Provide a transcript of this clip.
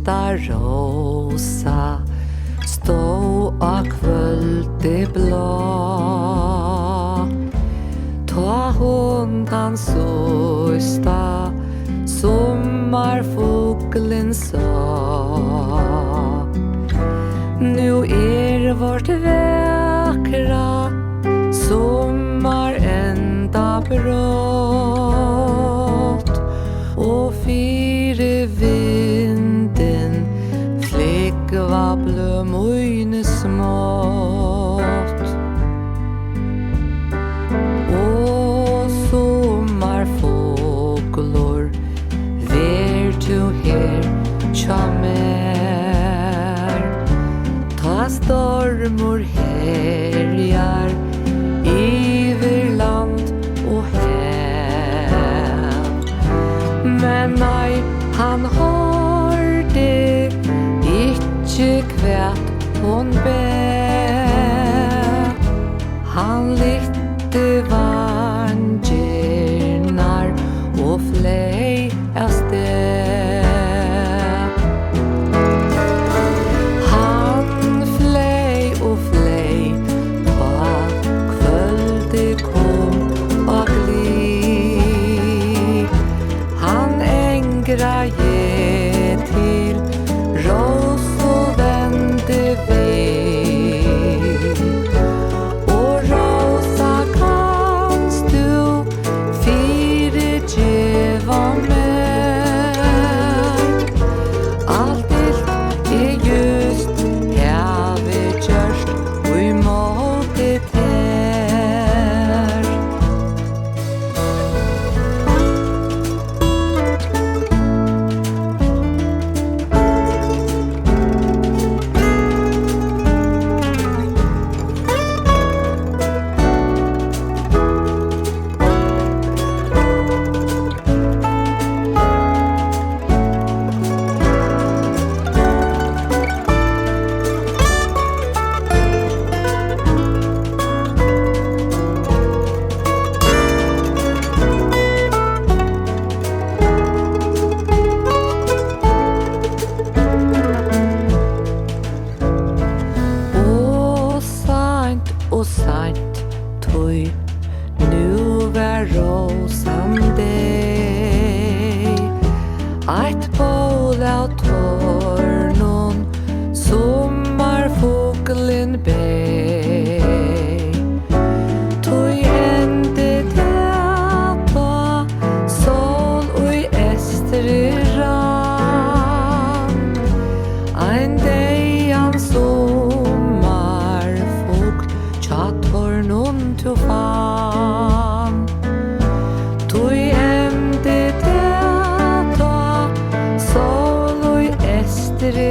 fyrsta rosa stå á kvöldi blå. Ta hon tan sista sommarfuglen sa. Nu vårt vackra sommar ända brått och fyre vinden fläckva blömojne smått. Och sommarfåglor ver du her tja mer. Ta stormor herjar iver land och hav. Men nei, han hørte ikke kvært hon ber. Han lytte vangjernar og flei av sted. Han flei og flei på kvölde kom og gli. Han engraje til ros og vende vid. Og rosa kanst du fire djeva meg. Alt just have gjørst og i måte ter. Og sant tøy nu vær rosan deg. Eit bål av tårnon sommarfuglen beg. Tøy hende ta sol og estre rann. Ein deian sommarfugl tjattornon tu fan. Tui hende ta sol og estre